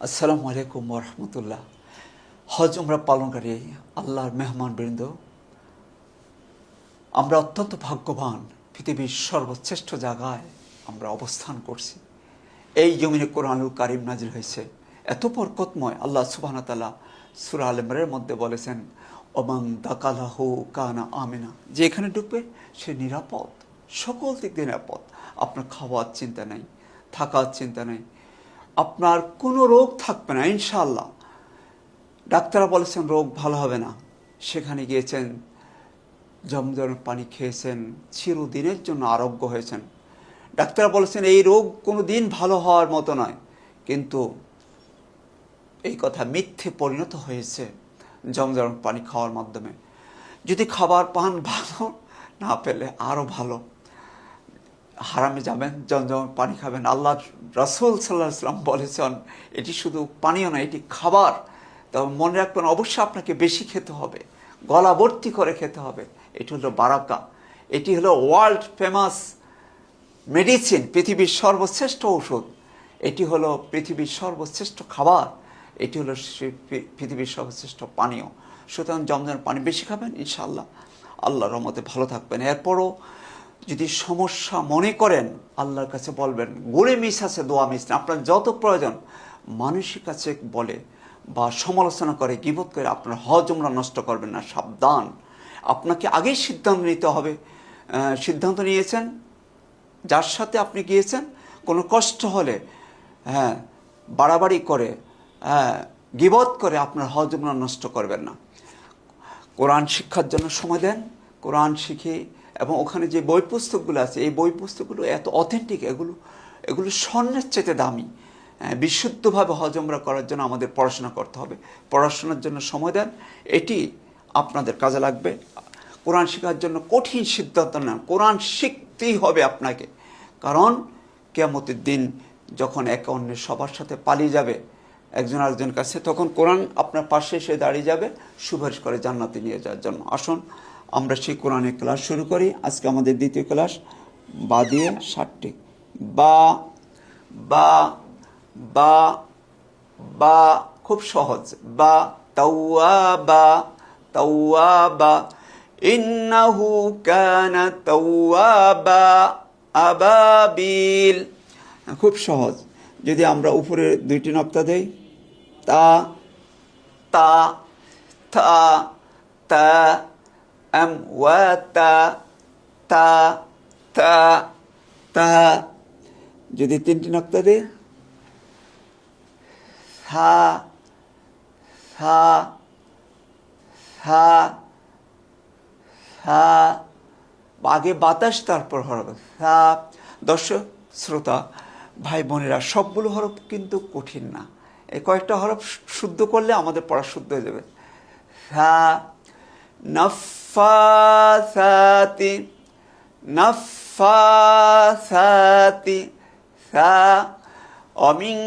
আসসালামু আলাইকুম ওরহমতুল্লাহ। হজ উমরা পালনকারী আল্লাহর মেহমানবৃন্দ, আমরা অত্যন্ত ভাগ্যবান। পৃথিবীর সর্বশ্রেষ্ঠ জায়গায় আমরা অবস্থান করছি। এই জমিনে কোরআনুল কারিম নাজিল হয়েছে, এত বরকতময়। আল্লাহ সুবহানাহু ওয়া তাআলা সূরা আল ইমরানের মধ্যে বলেছেন, ওমান দাকালাহু কানা আমিনা, যে এখানে ঢুকবে সে নিরাপদ, সকল দিক দিয়ে নিরাপদ। আপনার খাওয়ার চিন্তা নেই, থাকার চিন্তা নেই, আপনার কোনো রোগ থাকবে না ইনশাআল্লাহ। ডাক্তাররা বলেছেন রোগ ভালো হবে না, সেখানে গিয়েছেন, জমজমের পানি খেয়েছেন, চিরদিনের জন্য আরোগ্য হয়েছেন। ডাক্তাররা বলেছেন এই রোগ কোনো দিন ভালো হওয়ার মতো নয়, কিন্তু এই কথা মিথ্যে পরিণত হয়েছে জমজমের পানি খাওয়ার মাধ্যমে। যদি খাবার পান ভালো, না পেলে আরও ভালো। হারামে যাবেন, জমজমের পানি খাবেন। আল্লাহ রাসূল সাল্লাল্লাহু আলাইহি ওয়াসাল্লাম বলেছেন এটি শুধু পানীয় নয়, এটি খাবার। তবে মনে রাখবেন অবশ্যই আপনাকে বেশি খেতে হবে, গলা ভর্তি করে খেতে হবে। এটি হলো বারাকা, এটি হলো ওয়ার্ল্ড ফেমাস মেডিসিন, পৃথিবীর সর্বশ্রেষ্ঠ ঔষধ। এটি হলো পৃথিবীর সর্বশ্রেষ্ঠ খাবার, এটি হলো পৃথিবীর সর্বশ্রেষ্ঠ পানীয়। সুতরাং জমজমের পানি বেশি খাবেন, ইনশাআল্লাহ আল্লাহর রহমতে ভালো থাকবেন। এরপরও যদি সমস্যা মনে করেন আল্লাহর কাছে বলবেন, গোলে মিস আছে দোয়া মিস না। আপনার যত প্রয়োজন মানুষের কাছে বলে বা সমালোচনা করে, গীবত করে আপনার হজ উমরা নষ্ট করবেন না, সাবধান। আপনাকে আগেই সিদ্ধান্ত নিতে হবে। সিদ্ধান্ত নিয়েছেন, যার সাথে আপনি গিয়েছেন, কোনো কষ্ট হলে বাড়াবাড়ি করে, গীবত করে আপনার হজ উমরা নষ্ট করবেন না। কোরআন শিক্ষার জন্য সময় দেন, কোরআন শিখে, এবং ওখানে যে বই পুস্তকগুলো আছে এই বই পুস্তকগুলো এত অথেন্টিক, এগুলো স্বর্ণের চেয়ে দামি। বিশুদ্ধভাবে হজ উমরা করার জন্য আমাদের পড়াশোনা করতে হবে। পড়াশোনার জন্য সময় দেন, এটি আপনাদের কাজে লাগবে। কোরআন শেখার জন্য কঠিন সিদ্ধান্ত নেন, কোরআন শিখতেই হবে আপনাকে। কারণ কিয়ামতের দিন যখন একে অন্যের সবার সাথে পালিয়ে যাবে একজন আরেকজনের কাছে, তখন কোরআন আপনার পাশে এসে দাঁড়িয়ে যাবে সুপারিশ করে জান্নাতে নিয়ে যাওয়ার জন্য। আসুন আমরা সেই কোরআনের ক্লাস শুরু করি। আজকে আমাদের দ্বিতীয় ক্লাস, বা দিয়ে 60টি। বা বা বা বা খুব সহজ। বা তাওয়াবা তাওয়াবা ইন্নাহু কানা তাওয়াবা আবাবিল। খুব সহজ। যদি আমরা উপরে দুইটি নক্তা দেই, তা তা তা তা আমওয়াতা তা তা তা। যদি তিনটি নক্তা দেই, থা থা থা থা, আগে বাতাস তারপর হরফ থা। দর্শক শ্রোতা ভাই বোনেরা, সবগুলো হরফ কিন্তু কঠিন না। এই কয়েকটা হরফ শুদ্ধ করলে আমাদের পড়া শুদ্ধ হয়ে যাবে। থা নাফাসাতি নাফাসাতি থা অমিন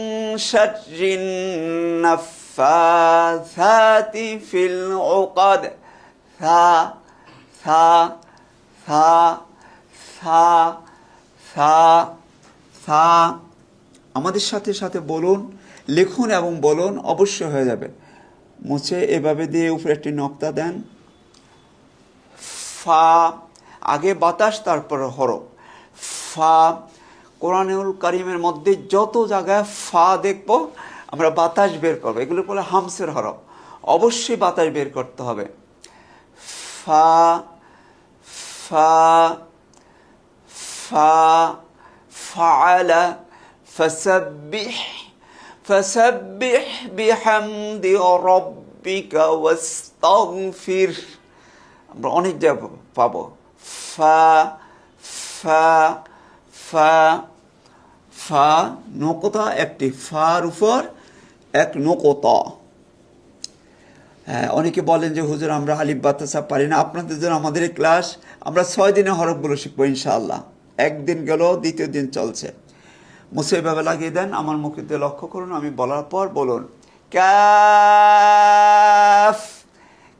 শাররিন নাফাসাতি ফিল উকাদ থা থা থা থা থা থা। আমাদের সাথে সাথে বলুন, লিখুন এবং বলুন, অবশ্যই হয়ে যাবে। মুছে এভাবে দিয়ে উপরে একটি নক্তা দেন। ফা, আগে বাতাস তারপর হরফ। ফা, কোরআনুল কারিমের মধ্যে যত জায়গায় ফা দেখব আমরা বাতাস বের করবো, এগুলো বলে হামসের হরফ। অবশ্যই বাতাস বের করতে হবে। ফা ফা ফা ফাআলা ফাসাব্বিহ ফাসাব্বিহ বিহামদি রাব্বিকা ওয়াস্তাগফির। আমরা অনেক জায়গা পাবো। ফা ফা ফা ফা, নকতা একটি, ফার উপর এক নকতা। অনেকে বলেন যে হুজুর আমরা আলিফ বা তা পারি না। আপনাদের জন্য আমাদের এই ক্লাস, আমরা 6 দিনে হরফগুলো শিখবো ইনশাআল্লাহ। একদিন গেল, দ্বিতীয় দিন চলছে। মুছে এভাবে লাগিয়ে দেন, আমার মুখে দিয়ে লক্ষ্য করুন, আমি বলার পর বলুন কাফ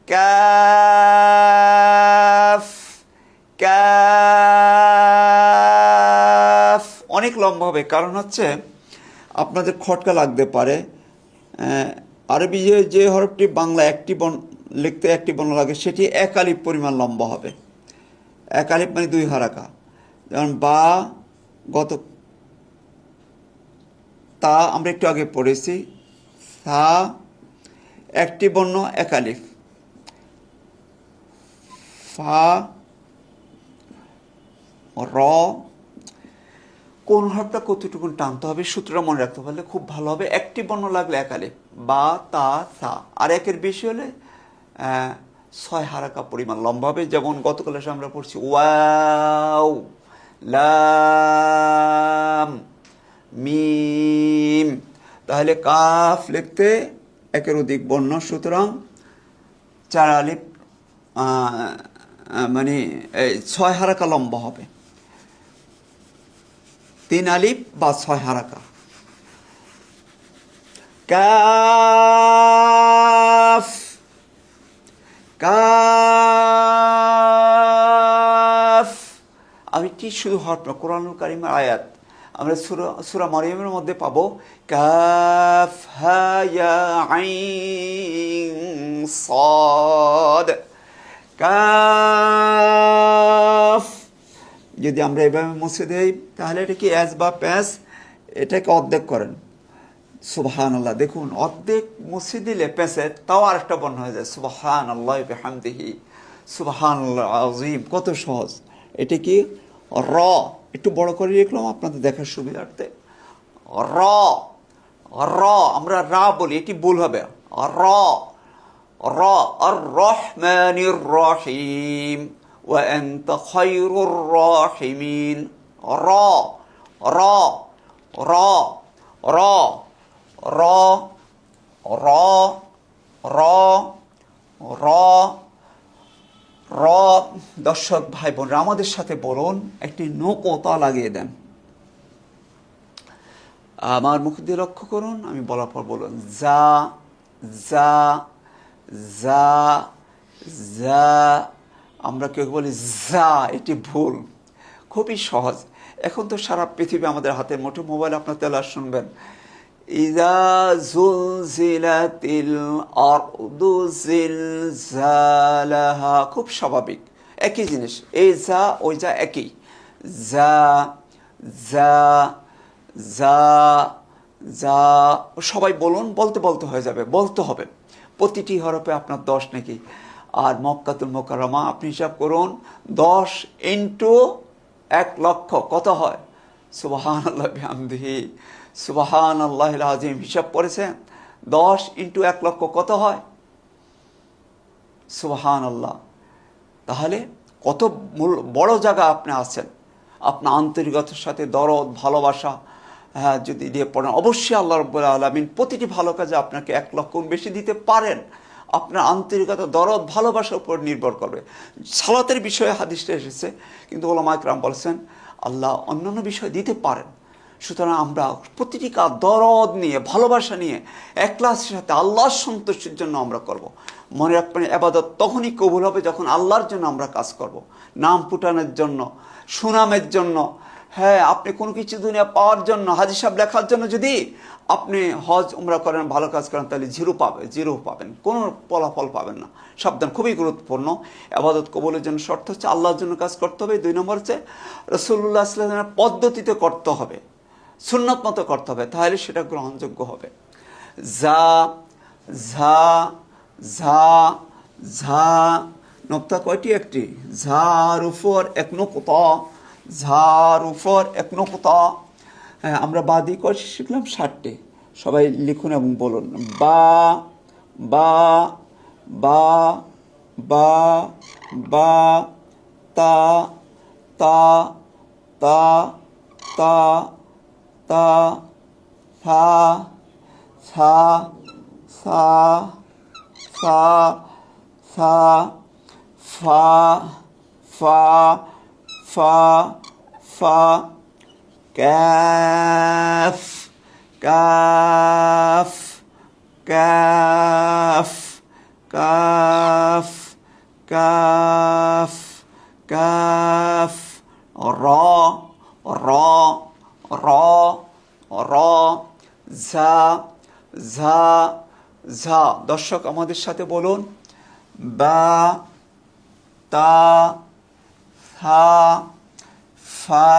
কাফ কাফ। অনেক লম্বা হবে, কারণ হচ্ছে আপনাদের খটকা লাগতে পারে। আরবি যে হরফটি বাংলা একটি লিখতে একটি বর্ণ লাগে সেটি এক আলিফ পরিমাণ লম্বা হবে। এক আলিফ মানে 2 হারাকা। যেমন বা, গত তা আমরা একটু আগে পড়েছি, সা একটি বর্ণ এক আলিফ, ফা, র, কোন হরফটা কতটুকুন টানতে হবে সূত্রটা মনে রাখতে পারলে খুব ভালো হবে। একটি বর্ণ লাগলে এক আলিফ, বা, তা, সা, আর একের বেশি হলে 6 হারাকা পরিমাণ লম্বা হবে। যেমন গত ক্লাসে আমরা পড়ছি ওয়াও, লাম, মিম। তাহলে কাফ লিখতে একের অধিক বর্ণ, সুতরাং 4 আলিফ মানে 6 হারাকা লম্বা হবে। 3 আলিফ বা 6 হারাকা। Calf, calf. আমি কি শুধু হরফ না, কোরআনুল কারীমের আয়াত আমরা সূরা মারইয়ামের মধ্যে পাবো কাফ হা ইয়া আইন সাদ, কাফ। যদি আমরা এভাবে মুছে দেই তাহলে এটা কি অ্যাজ বা প্যাস, এটাকে অর্ধেক করেন। সুবহানাল্লাহ, দেখুন অর্ধেক মুছে দিলে প্যাসে তাও আরেকটা বর্ণ হয়ে যায়, সুবহানাল্লাহি ওয়া বিহামদিহি, সুবহানাল্লাহ আযীম। কত সহজ। এটা কি র, একটু বড় করে লিখলাম আপনাদের দেখার সুবিধার্থে। র, র আমরা রা বলি, এটি ভুল হবে। র, র, আর রহমানির রহিম ওয়া আনতা খায়রুর রাহিমিন। র, র, র, র, র, র, র, র, র। দর্শক ভাই বোনরা আমাদের সাথে বলুন, একটি নোকতা লাগিয়ে দেন। আমার মুখ দিয়ে লক্ষ্য করুন, আমি বলার পর বলুন যা, যা, যা, যা। আমরা কেউ বলি যা, এটি ভুল। খুবই সহজ। এখন তো সারা পৃথিবী আমাদের হাতের মুঠো মোবাইল, আপনার তেলাওয়াত শুনবেন। ইযা জুলজিলাতিল আরদু জিলজালাহা, খুব স্বাভাবিক, একই জিনিস। এই যা ওই যা একই। যা, যা, যা, যা। সবাই বলুন, বলতে বলতে হয়ে যাবে, বলতে হবে। প্রতিটি হরফে আপনার 10 নাকি। আর মক্কাতুল মুকাররমা আপনি হিসাব করুন, 10 ইন্টু 1 লক্ষ কত হয়? সুবহানাল্লাহি বিহামদিহি, সুবহানাল্লাহিল আযীম। হিসাব করেছেন 10 ইন্টু 1 লক্ষ কত হয়? সুবহানাল্লাহ। তাহলে কত বড় জায়গা আপনি আছেন। আপনার আন্তরিকতার সাথে দরদ, ভালোবাসা যদি দিয়ে পড়েন, অবশ্যই আল্লাহ রাব্বুল আলামিন প্রতিটি ভালো কাজে আপনাকে 1 লক্ষ বেশি দিতে পারেন। আপনার আন্তরিকতা, দরদ, ভালোবাসার উপর নির্ভর করবে। সালাতের বিষয়ে হাদিসটা এসেছে, কিন্তু ওলামা ইকরাম বলেছেন আল্লাহ অন্যান্য বিষয় দিতে পারেন। সুতরাং আমরা প্রতিটি কাজ দরদ নিয়ে, ভালোবাসা নিয়ে, ইখলাসের সাথে আল্লাহর সন্তুষ্টির জন্য আমরা করব। মনে রাখবেন, ইবাদত তখনই কবুল হবে যখন আল্লাহর জন্য আমরা কাজ করব। নাম ফুটানোর জন্য, সুনামের জন্য, হ্যাঁ আপনি কোনো কিছু দুনিয়া পাওয়ার জন্য, হাদিস সাহেব লেখার জন্য যদি আপনি হজ উমরা করেন, ভালো কাজ করেন, তাহলে জিরো পাবেন, কোনো ফলাফল পাবেন না। সাবধান, খুবই গুরুত্বপূর্ণ। ইবাদত কবুলের জন্য শর্ত হচ্ছে আল্লাহর জন্য কাজ করতে হবে। 2 নম্বর হচ্ছে রাসূলুল্লাহ সাল্লাল্লাহু আলাইহি ওয়াসাল্লামের পদ্ধতিতে করতে হবে, সুন্নত মতো করতে হবে, তাহলে সেটা গ্রহণযোগ্য হবে। যা, ঝা, ঝা, ঝা। নোক্তা কয়টি? একটি। ঝার উপর 1 নোক্তা, ঝার উপর 1 নোক্তা। হ্যাঁ, আমরা বাদি কয়টি শিখলাম? 60টি। সবাই লিখুন এবং বলুন। বা, বা, বা, বা, বা, তা, তা, তা, তা, তা, সা, সা, সা, সা, সা, ফা, ফা, ফা, ফা, calf, calf, calf, calf, calf, calf. র, র, র, র, ঝা, ঝা ঝা। দর্শক আমাদের সাথে বলুন, বা তা থা ফা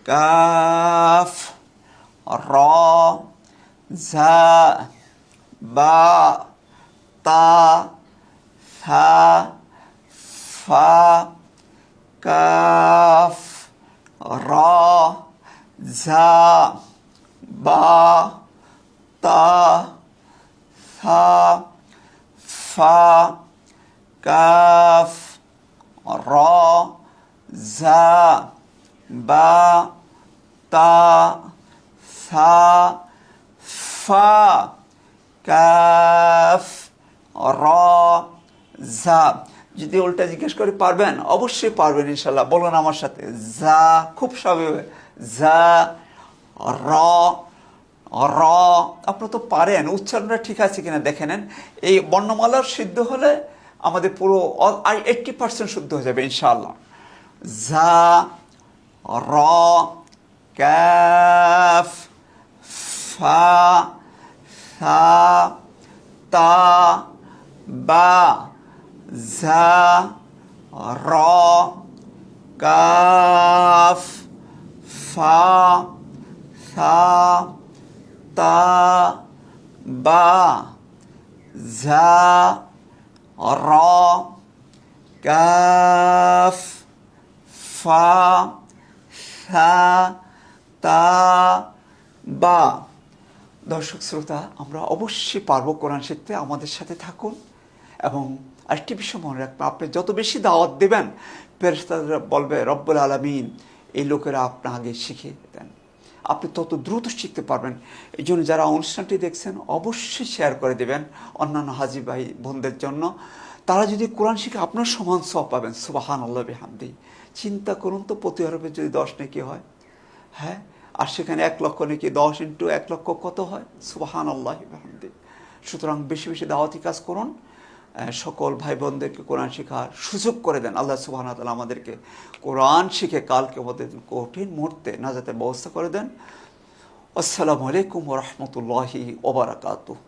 কাফ র ঝা বা তা থা ফা কাফ র ঝা বা তা থা ফা কাফ র ঝা বা তা থা ফা কাফ র ঝা। যদি উল্টা জিজ্ঞেস করে পারবেন, অবশ্যই পারবেন ইনশাল্লাহ। বলুন আমার সাথে, যা। খুব স্বাভাবিক, যা র র। আপনারা তো পারেন, উচ্চারণটা ঠিক আছে কিনা দেখে নেন। এই বর্ণমালার সিদ্ধ হলে আমাদের পুরো 80% শুদ্ধ হয়ে যাবে ইনশাআল্লাহ। যা র কাফ ফা থা তা বা ঝা র কাফ ফা থা তা বা ঝা র কাফ ফা থা তা বা। দর্শক শ্রোতা, আমরা অবশ্যই পারবো কোরআন শিখতে। আমাদের সাথে থাকুন। এবং আরেকটি বিষয় মনে রাখবেন, আপনি যত বেশি দাওয়াত দেবেন, ফেরেশতারা বলবে রব্বুল আলামিন এই লোকেরা আপনি আগে শিখিয়ে দেন, আপনি তত দ্রুত শিখতে পারবেন। এই জন্য যারা অনুষ্ঠানটি দেখছেন অবশ্যই শেয়ার করে দেবেন অন্যান্য হাজি ভাই বোনদের জন্য। তারা যদি কোরআন শিখে আপনার সমান সওয়াব পাবেন। সুবহানাল্লাহ বিহামদি। চিন্তা করুন তো, প্রতি হরফে যদি 10 নেকি হয়, হ্যাঁ, আর সেখানে 1 লক্ষ নেকি, 10 ইন্টু 1 লক্ষ কত হয়? সুবহানাল্লাহ বিহামদি। সুতরাং বেশি বেশি দাওয়াতি কাজ করুন, সকল ভাই বোনদেরকে কোরআন শেখার সুযোগ করে দেন। আল্লাহ সুবহানাহু ওয়া তাআলা আমাদেরকে কোরআন শিখে কালকে আমাদের কঠিন মুহূর্তে নাজাতের ব্যবস্থা করে দেন। আসসালামু আলাইকুম ওয়া রাহমাতুল্লাহি ওয়া বারাকাতুহু।